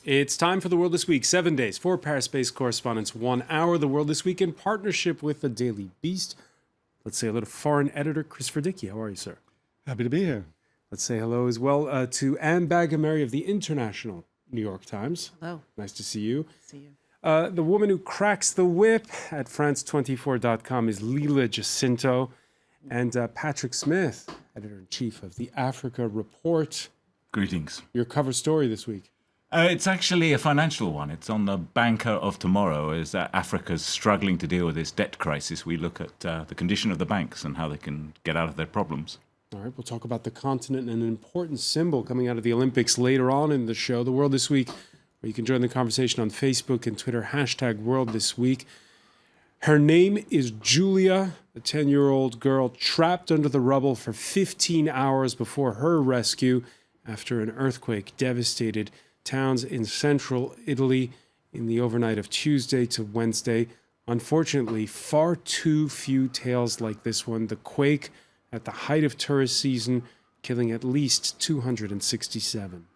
It's time for The World This Week. 7 days, 4 Paris-based correspondents, 1 hour. The World This Week in partnership with the Daily Beast. Let's say hello to foreign editor Chris Verdicchia. How are you, sir? Happy to be here. Let's say hello as well to Anne Bagamary of the International New York Times. Hello. Nice to see you. See you. The woman who cracks the whip at France24.com is Lila Jacinto. And Patrick Smith, editor-in-chief of the Africa Report. Greetings. Your cover story this week. It's actually a financial one. It's on the banker of tomorrow. As Africa's struggling to deal with this debt crisis, we look at the condition of the banks and how they can get out of their problems. All right, we'll talk about the continent and an important symbol coming out of the Olympics later on in the show. The World This Week, where you can join the conversation on Facebook and Twitter, #World This Week. Her name is Julia, a 10-year-old girl trapped under the rubble for 15 hours before her rescue after an earthquake devastated towns in central Italy in the overnight of Tuesday to Wednesday. Unfortunately, far too few tales like this one. The quake at the height of tourist season, killing at least 267.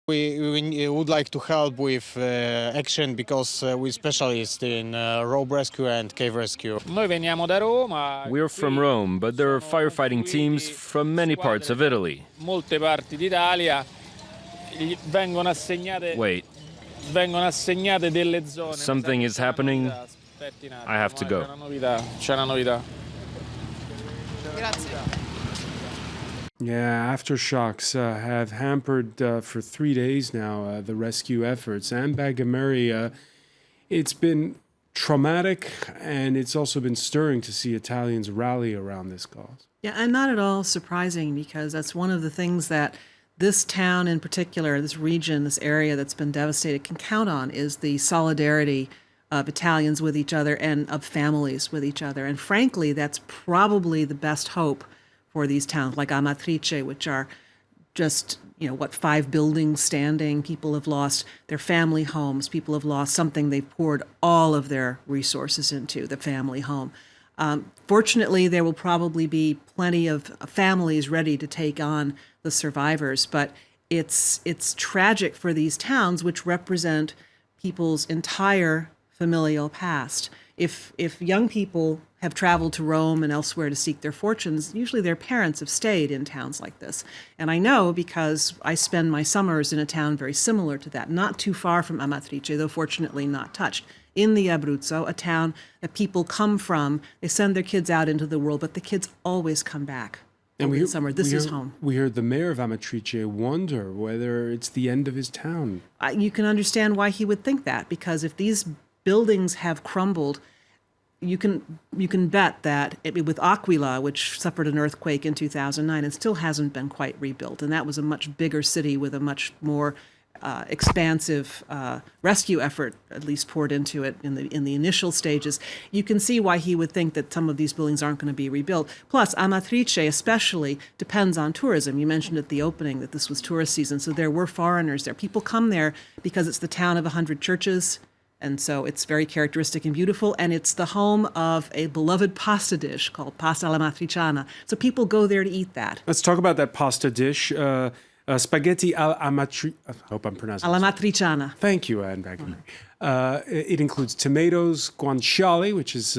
We would like to help with action because we're specialists in rope rescue and cave rescue. We're from Rome, but there are firefighting teams from many parts of Italy. Wait. Something is happening. I have to go. Yeah, aftershocks have hampered for 3 days now the rescue efforts. Anne Bagamary, it's been traumatic, and it's also been stirring to see Italians rally around this cause. Yeah, and not at all surprising, because that's one of the things that this town in particular, this region, this area that's been devastated can count on, is the solidarity of Italians with each other and of families with each other. And frankly, that's probably the best hope for these towns like Amatrice, which are just, 5 buildings standing. People have lost their family homes. People have lost something they've poured all of their resources into, the family home. Fortunately, there will probably be plenty of families ready to take on the survivors, but it's tragic for these towns, which represent people's entire familial past. If young people have traveled to Rome and elsewhere to seek their fortunes, usually their parents have stayed in towns like this. And I know because I spend my summers in a town very similar to that, not too far from Amatrice, though fortunately not touched, in the Abruzzo, a town that people come from. They send their kids out into the world, but the kids always come back. And in summer, this is home. We heard the mayor of Amatrice wonder whether it's the end of his town. You can understand why he would think that, because if these buildings have crumbled, you can bet that with Aquila, which suffered an earthquake in 2009 and still hasn't been quite rebuilt, and that was a much bigger city with a much more expansive rescue effort, at least poured into it in the initial stages. You can see why he would think that some of these buildings aren't going to be rebuilt. Plus, Amatrice especially depends on tourism. You mentioned at the opening that this was tourist season, so there were foreigners there. People come there because it's the town of 100 churches. And so it's very characteristic and beautiful, and it's the home of a beloved pasta dish called pasta alla matriciana. So people go there to eat that. Let's talk about that pasta dish, spaghetti alla I hope I'm pronouncing Alla matriciana. Thank you, Anne Bagamary. It includes tomatoes, guanciale, which is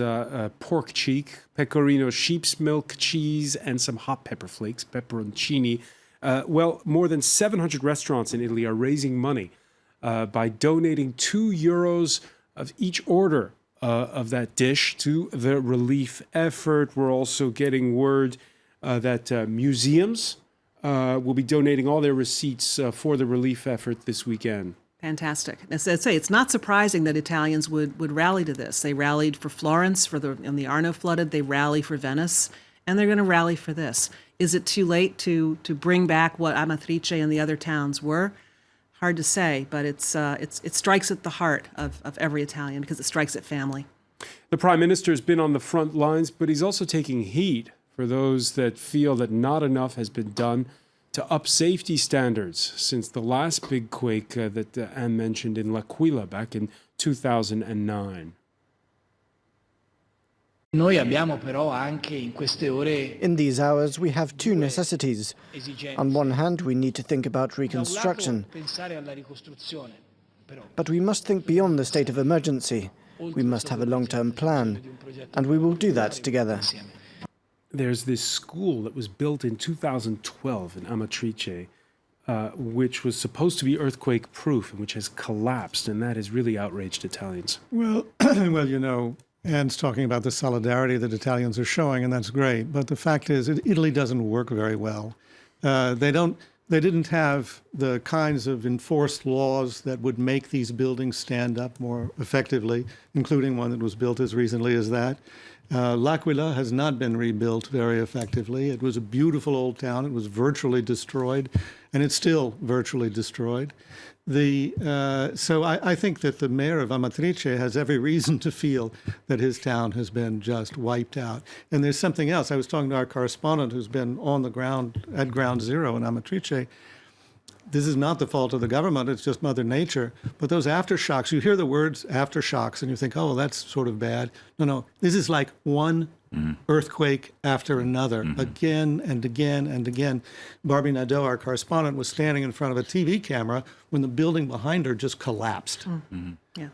pork cheek, pecorino, sheep's milk, cheese, and some hot pepper flakes, pepperoncini. More than 700 restaurants in Italy are raising money by donating €2 of each order of that dish to the relief effort. We're also getting word that museums will be donating all their receipts for the relief effort this weekend. Fantastic. As I say, it's not surprising that Italians would rally to this. They rallied for Florence when the Arno flooded. They rally for Venice, and they're going to rally for this. Is it too late to bring back what Amatrice and the other towns were? Hard to say, but it strikes at the heart of every Italian because it strikes at family. The Prime Minister's been on the front lines, but he's also taking heat for those that feel that not enough has been done to up safety standards since the last big quake that Anne mentioned in L'Aquila back in 2009. Noi abbiamo però anche in queste ore In these hours, we have two necessities. On one hand, we need to think about reconstruction, pensare alla ricostruzione, però but we must think beyond the state of emergency. We must have a long-term plan, and we will do that together. There's this school that was built in 2012 in Amatrice, which was supposed to be earthquake-proof and which has collapsed, and that has really outraged Italians. Well, well, you know, Anne's talking about the solidarity that Italians are showing, and that's great. But the fact is, Italy doesn't work very well. They didn't have the kinds of enforced laws that would make these buildings stand up more effectively, including one that was built as recently as that. L'Aquila has not been rebuilt very effectively. It was a beautiful old town. It was virtually destroyed, and it's still virtually destroyed. So I think that the mayor of Amatrice has every reason to feel that his town has been just wiped out. And there's something else. I was talking to our correspondent who's been on the ground at ground zero in Amatrice. This is not the fault of the government, it's just Mother Nature. But those aftershocks, you hear the words aftershocks and you think, oh, well, that's sort of bad. No, this is like one earthquake after another, again and again and again. Barbie Nadeau, our correspondent, was standing in front of a TV camera when the building behind her just collapsed. Yeah.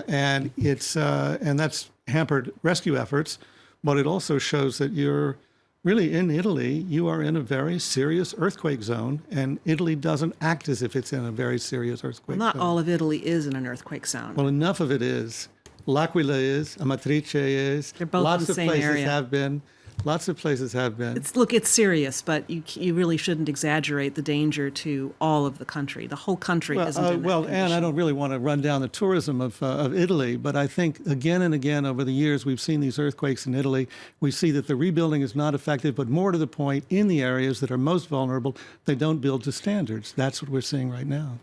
And that's hampered rescue efforts, but it also shows that you're really in Italy, you are in a very serious earthquake zone, and Italy doesn't act as if it's in a very serious earthquake Not zone. all of Italy is in an earthquake zone. Well, enough of it is. L'Aquila is, Amatrice is. They're both lots in the of same places area. have been. Lots of places have been. It's serious, but you really shouldn't exaggerate the danger to all of the country. The whole country isn't in that Anne, I condition. don't really want to run down the tourism of Italy, but I think again and again over the years we've seen these earthquakes in Italy. We see that the rebuilding is not effective, but more to the point, in the areas that are most vulnerable, they don't build to standards. That's what we're seeing right now.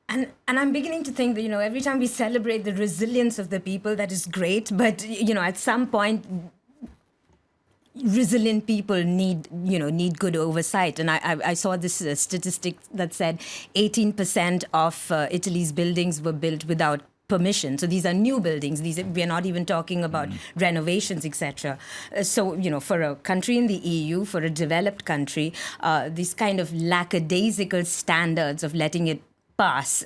And I'm beginning to think that, you know, every time we celebrate the resilience of the people, that is great. But, you know, at some point, resilient people need good oversight. And I saw this statistic that said 18% of Italy's buildings were built without permission. So these are new buildings. We're not even talking about renovations, etc. So, you know, for a country in the EU, for a developed country, these kind of lackadaisical standards of letting it pass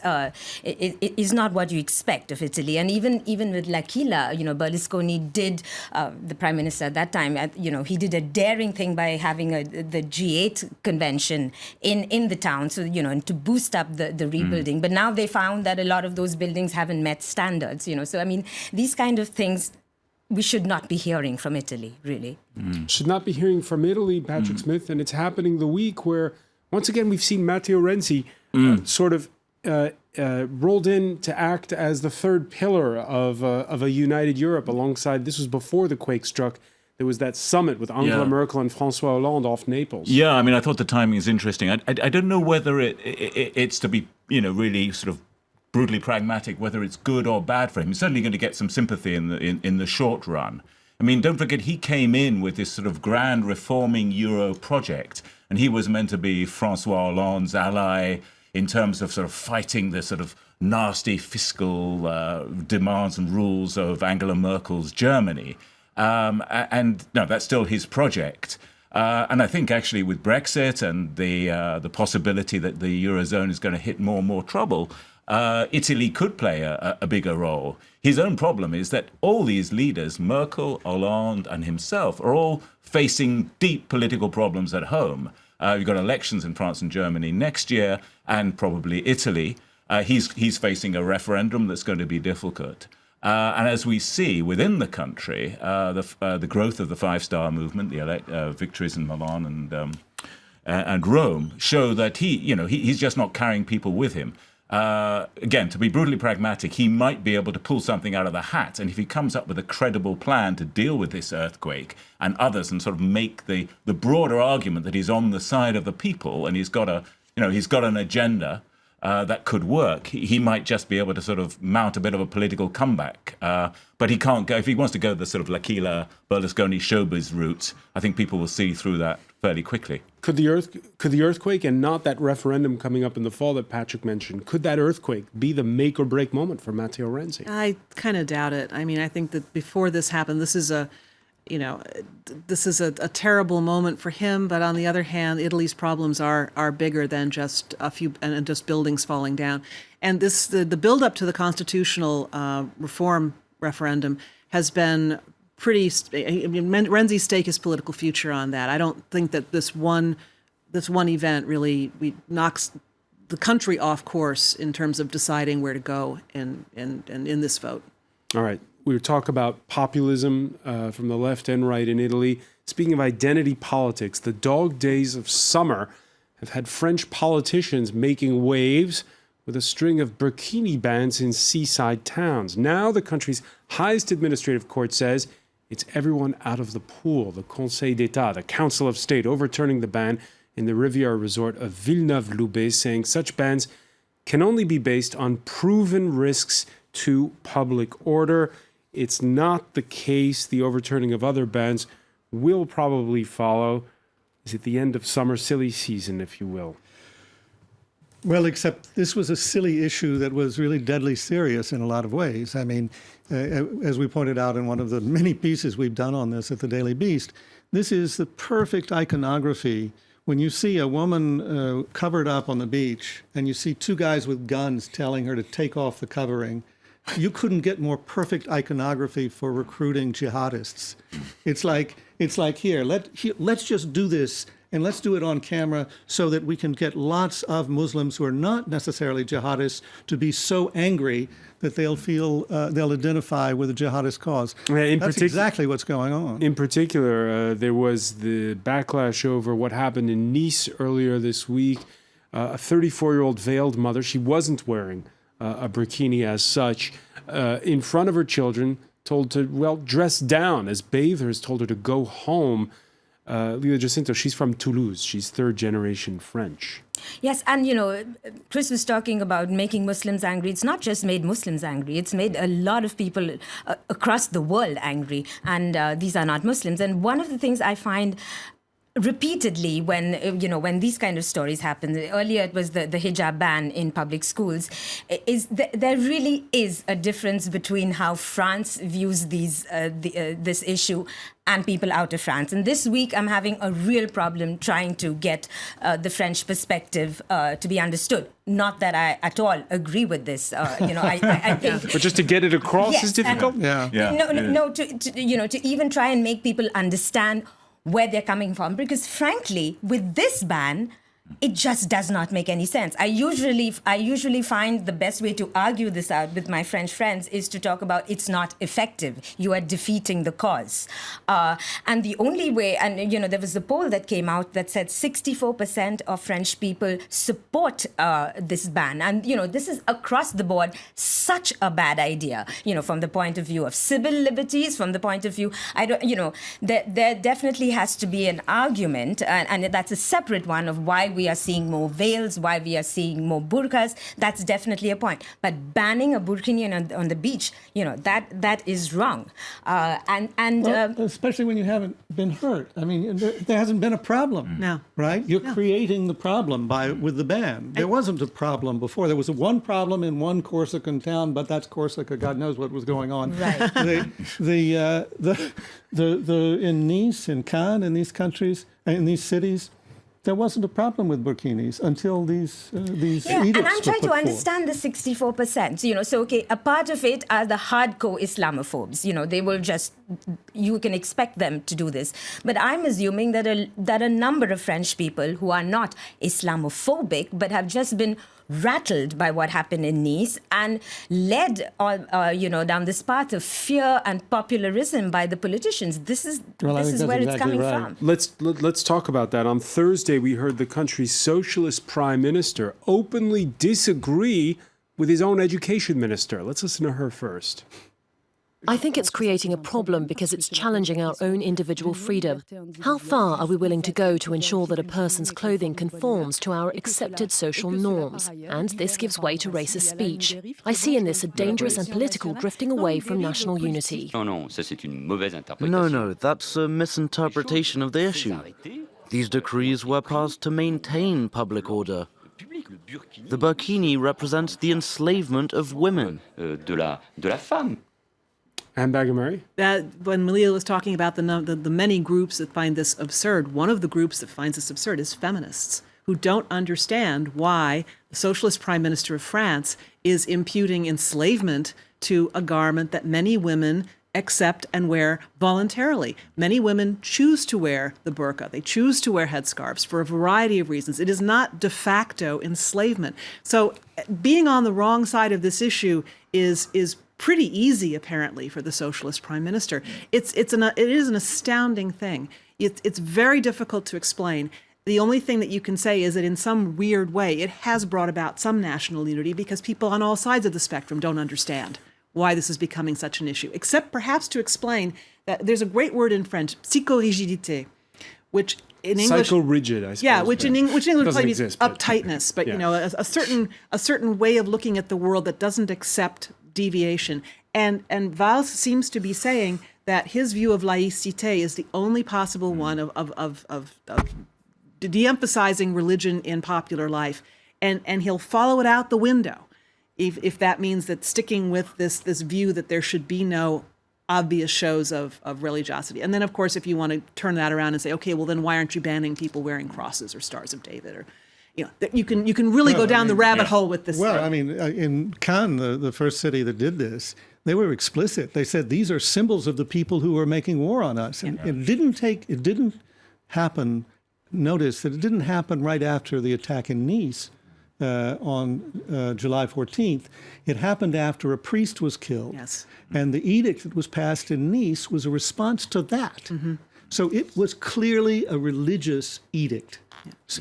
it is not what you expect of Italy. And even with L'Aquila, you know, Berlusconi did, the prime minister at that time, you know, he did a daring thing by having the G8 convention in the town, so, you know, and to boost up the rebuilding. But now they found that a lot of those buildings haven't met standards, you know. So, I mean, these kind of things we should not be hearing from Italy, really. Should not be hearing from Italy, Patrick Smith, and it's happening the week where, once again, we've seen Matteo Renzi sort of rolled in to act as the third pillar of a united Europe alongside, this was before the quake struck, there was that summit with Angela Merkel and François Hollande off Naples. Yeah, I mean, I thought the timing is interesting. I don't know whether it's to be, you know, really sort of brutally pragmatic, whether it's good or bad for him. He's certainly going to get some sympathy in the short run. I mean, don't forget, he came in with this sort of grand reforming Euro project, and he was meant to be François Hollande's ally in terms of sort of fighting the sort of nasty fiscal demands and rules of Angela Merkel's Germany. And no, that's still his project. And I think actually with Brexit and the possibility that the Eurozone is going to hit more and more trouble, Italy could play a bigger role. His own problem is that all these leaders, Merkel, Hollande, and himself, are all facing deep political problems at home. You've got elections in France and Germany next year, and probably Italy. He's facing a referendum that's going to be difficult. And as we see within the country, the growth of the five-star movement, the victories in Milan and Rome, show that he's just not carrying people with him. Again, to be brutally pragmatic, he might be able to pull something out of the hat. And if he comes up with a credible plan to deal with this earthquake and others and sort of make the broader argument that he's on the side of the people and he's got an agenda that could work, he might just be able to sort of mount a bit of a political comeback. But he can't go, if he wants to go the sort of L'Aquila, Berlusconi showbiz route, I think people will see through that fairly quickly. Could the earthquake and not that referendum coming up in the fall that Patrick mentioned, could that earthquake be the make or break moment for Matteo Renzi? I kind of doubt it. I mean, I think that before this happened, this is a this is a terrible moment for him, but on the other hand, Italy's problems are bigger than just a few and just buildings falling down. And the build up to the constitutional reform referendum has been pretty. Renzi's stake his political future on that. I don't think that this one event really knocks the country off course in terms of deciding where to go in this vote. All right. We were talking about populism from the left and right in Italy. Speaking of identity politics, the dog days of summer have had French politicians making waves with a string of burkini bans in seaside towns. Now the country's highest administrative court says it's everyone out of the pool. The Conseil d'État, the Council of State, overturning the ban in the Riviera resort of Villeneuve-Loubet, saying such bans can only be based on proven risks to public order. It's not the case. The overturning of other bans will probably follow. Is it the end of summer silly season, if you will? Well, except this was a silly issue that was really deadly serious in a lot of ways. I mean, as we pointed out in one of the many pieces we've done on this at the Daily Beast, this is the perfect iconography. When you see a woman covered up on the beach and you see two guys with guns telling her to take off the covering, you couldn't get more perfect iconography for recruiting jihadists. It's like here, let's just do this, and let's do it on camera so that we can get lots of Muslims who are not necessarily jihadists to be so angry that they'll identify with the jihadist cause. That's exactly what's going on. In particular, there was the backlash over what happened in Nice earlier this week. A 34-year-old veiled mother, she wasn't wearing a burkini as such, in front of her children, told to, dress down, as bathers told her to go home. Lila Jacinto, she's from Toulouse. She's third-generation French. Yes, and Chris was talking about making Muslims angry. It's not just made Muslims angry. It's made a lot of people across the world angry, and these are not Muslims. And one of the things I find repeatedly when these kind of stories happen, earlier it was the hijab ban in public schools, is there really is a difference between how France views this issue and people out of France. And this week I'm having a real problem trying to get the French perspective to be understood. Not that I at all agree with this. I think. But just to get it across is difficult. To even try and make people understand where they're coming from, because frankly, with this ban, it just does not make any sense. I usually find the best way to argue this out with my French friends is to talk about it's not effective. You are defeating the cause. And the only way, and there was a poll that came out that said 64% of French people support this ban. And, this is across the board such a bad idea, from the point of view of civil liberties, from the point of view, there definitely has to be an argument, and that's a separate one of why we are seeing more veils, why we are seeing more burqas. That's definitely a point. But banning a burkini on the beach, that is wrong. Especially when you haven't been hurt. I mean, there hasn't been a problem. No. Right? You're creating the problem with the ban. There wasn't a problem before. There was one problem in one Corsican town, but that's Corsica. God knows what was going on. Right. In Nice, in Cannes, in these countries, in these cities, there wasn't a problem with burkinis until these edicts and I'm were trying put to understand the 64%. So a part of it are the hardcore Islamophobes. They will just, you can expect them to do this. But I'm assuming that a number of French people who are not Islamophobic but have just been rattled by what happened in Nice and led down this path of fear and popularism by the politicians. This is where it's coming from. Let's talk about that. On Thursday, we heard the country's socialist prime minister openly disagree with his own education minister. Let's listen to her first. I think it's creating a problem because it's challenging our own individual freedom. How far are we willing to go to ensure that a person's clothing conforms to our accepted social norms? And this gives way to racist speech. I see in this a dangerous and political drifting away from national unity. No, that's a misinterpretation of the issue. These decrees were passed to maintain public order. The burkini represents the enslavement of women. And Bagamari? That when Malia was talking about the many groups that find this absurd, one of the groups that finds this absurd is feminists, who don't understand why the socialist prime minister of France is imputing enslavement to a garment that many women accept and wear voluntarily. Many women choose to wear the burqa. They choose to wear headscarves for a variety of reasons. It is not de facto enslavement. So being on the wrong side of this issue is pretty easy, apparently, for the socialist prime minister. It is an astounding thing. It's very difficult to explain. The only thing that you can say is that in some weird way, it has brought about some national unity because people on all sides of the spectrum don't understand why this is becoming such an issue, except perhaps to explain that there's a great word in French, psychorigidité, which in English... Psycho-rigid, I suppose. Yeah, which in English probably means exist, uptightness, but yeah. you know, a certain way of looking at the world that doesn't accept deviation. And Valls seems to be saying that his view of laïcité is the only possible one of de-emphasizing religion in popular life, and he'll follow it out the window if that means that sticking with this view that there should be no obvious shows of religiosity. And then, of course, if you want to turn that around and say, okay, well, then why aren't you banning people wearing crosses or Stars of David? Or, you know, you can really go down the rabbit hole with this. Well, I mean, in Cannes, the first city that did this, they were explicit. They said these are symbols of the people who are making war on us. And it didn't happen. Notice that it didn't happen right after the attack in Nice on July 14th. It happened after a priest was killed. Yes. And the edict that was passed in Nice was a response to that. Mm-hmm. So it was clearly a religious edict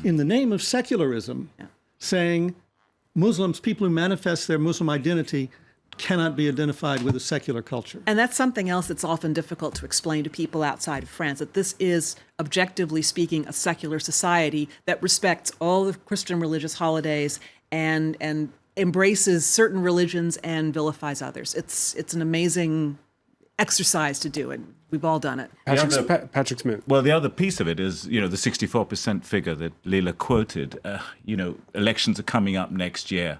in the name of secularism, saying Muslims, people who manifest their Muslim identity, cannot be identified with a secular culture. And that's something else that's often difficult to explain to people outside of France, that this is, objectively speaking, a secular society that respects all the Christian religious holidays and embraces certain religions and vilifies others. It's an amazing exercise to do, and we've all done it. Patrick Smith. Well, the other piece of it is, the 64% figure that Leila quoted. Elections are coming up next year.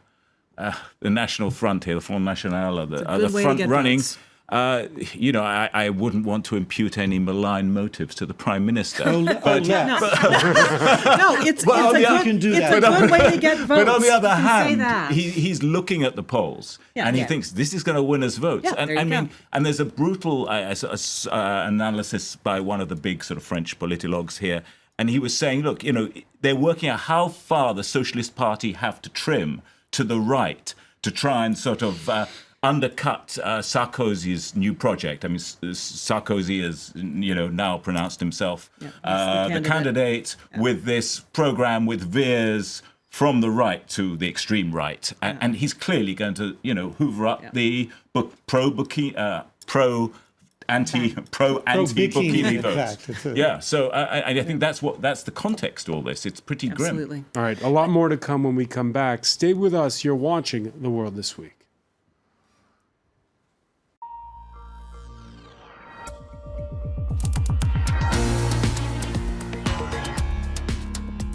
The National Front here, the Front National, are the front running. I wouldn't want to impute any malign motives to the Prime Minister. No, it's a good way to get votes. But on the other hand, he's looking at the polls and he thinks this is going to win us votes. Yeah, and there's a brutal analysis by one of the big sort of French politologues here. And he was saying, look, they're working out how far the Socialist Party have to trim to the right to try and sort of undercut Sarkozy's new project. I mean, Sarkozy has, now pronounced himself the candidate with this program with veers from the right to the extreme right. And he's clearly going to, hoover up the anti-Burkini votes. So I think that's the context to all this. It's pretty grim. Absolutely. All right, a lot more to come when we come back. Stay with us. You're watching The World This Week.